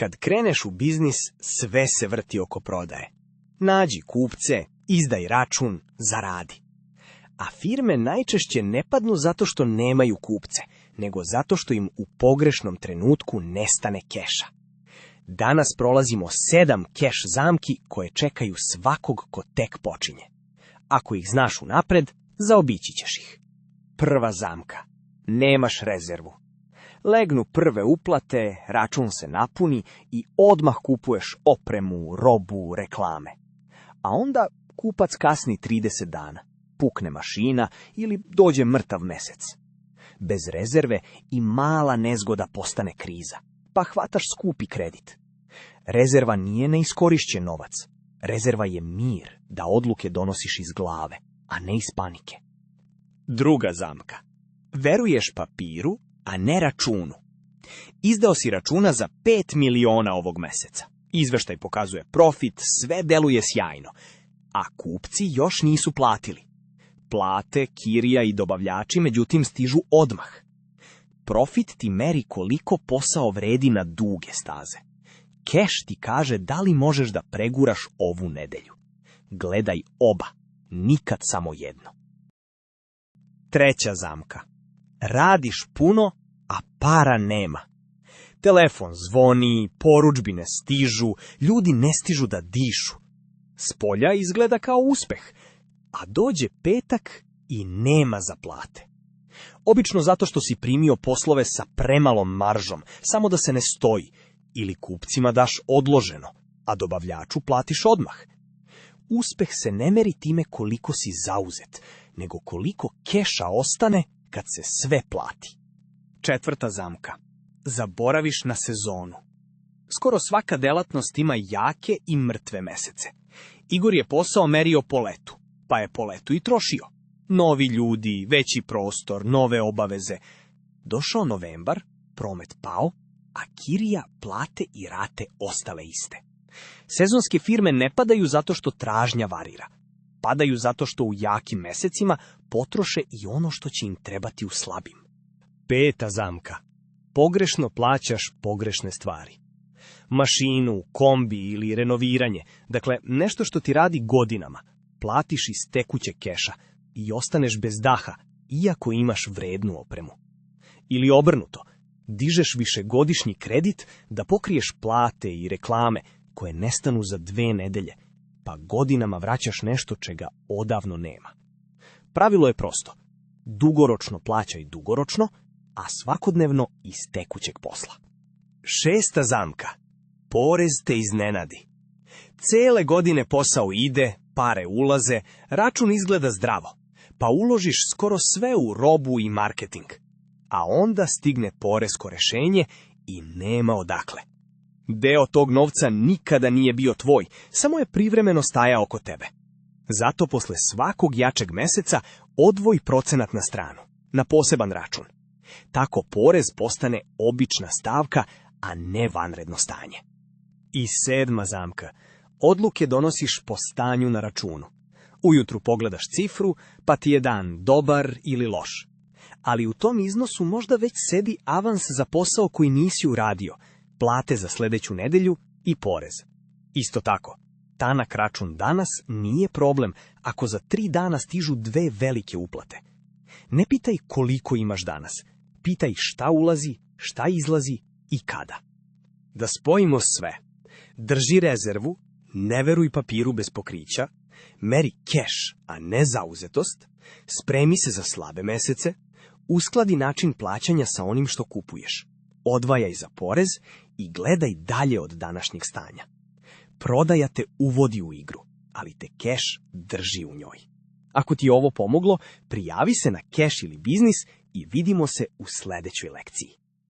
Kad kreneš u biznis, sve se vrti oko prodaje. Nađi kupce, izdaj račun, zaradi. A firme najčešće ne padnu zato što nemaju kupce, nego zato što im u pogrešnom trenutku nestane keša. Danas prolazimo 7 keš zamki koje čekaju svakog ko tek počinje. Ako ih znaš unapred, zaobići ćeš ih. Prva zamka. Nemaš rezervu. Legnu prve uplate, račun se napuni i odmah kupuješ opremu, robu, reklame. A onda kupac kasni 30 dana. Pukne mašina ili dođe mrtav mesec. Bez rezerve i mala nezgoda postane kriza, pa hvataš skupi kredit. Rezerva nije neiskorišćen novac. Rezerva je mir da odluke donosiš iz glave, a ne iz panike. Druga zamka. Veruješ papiru, a ne računu. Izdao si računa za 5 miliona ovog meseca. Izveštaj pokazuje profit, sve deluje sjajno, a kupci još nisu platili. Plate, kirija i dobavljači međutim stižu odmah. Profit ti meri koliko posao vredi na duge staze. Keš ti kaže da li možeš da preguraš ovu nedelju. Gledaj oba, nikad samo jedno. Treća zamka. Radiš puno, a para nema. Telefon zvoni, porudžbine stižu, ljudi ne stižu da dišu. Spolja izgleda kao uspeh, a dođe petak i nema za plate. Obično zato što si primio poslove sa premalom maržom, samo da se ne stoji, ili kupcima daš odloženo, a dobavljaču platiš odmah. Uspeh se ne meri time koliko si zauzet, nego koliko keša ostane kad se sve plati. Četvrta zamka. Zaboraviš na sezonu. Skoro svaka delatnost ima jake i mrtve mesece. Igor je posao merio po letu, pa je po letu i trošio. Novi ljudi, veći prostor, nove obaveze. Došao novembar, promet pao, a kirija, plate i rate ostale iste. Sezonske firme ne padaju zato što tražnja varira. Padaju zato što u jakim mesecima potroše i ono što će im trebati u slabim. Peta zamka. Pogrešno plaćaš pogrešne stvari. Mašinu, kombi ili renoviranje, dakle nešto što ti radi godinama, platiš iz tekuće keša i ostaneš bez daha, iako imaš vrednu opremu. Ili obrnuto, dižeš višegodišnji kredit da pokriješ plate i reklame koje nestanu za 2 nedelje, pa godinama vraćaš nešto čega odavno nema. Pravilo je prosto. Dugoročno plaćaj dugoročno, a svakodnevno iz tekućeg posla. Šesta zamka. Porez te iznenadi. Cele godine posao ide, pare ulaze, račun izgleda zdravo, pa uložiš skoro sve u robu i marketing. A onda stigne poresko rešenje i nema odakle. Deo tog novca nikada nije bio tvoj, samo je privremeno stajao oko tebe. Zato posle svakog jačeg meseca odvoj procenat na stranu, na poseban račun. Tako porez postane obična stavka, a ne vanredno stanje. I sedma zamka. Odluke donosiš po stanju na računu. Ujutru pogledaš cifru, pa ti je dan dobar ili loš. Ali u tom iznosu možda već sedi avans za posao koji nisi uradio, plate za sledeću nedelju i porez. Isto tako, tanak račun danas nije problem ako za 3 dana stižu 2 velike uplate. Ne pitaj koliko imaš danas, pitaj šta ulazi, šta izlazi i kada. Da spojimo sve. Drži rezervu, ne veruj papiru bez pokrića, meri keš, a ne zauzetost, spremi se za slabe mesece, uskladi način plaćanja sa onim što kupuješ, odvajaj za porez i gledaj dalje od današnjeg stanja. Prodaja te uvodi u igru, ali te keš drži u njoj. Ako ti je ovo pomoglo, prijavi se na Keš ili biznis i vidimo se u sledećoj lekciji.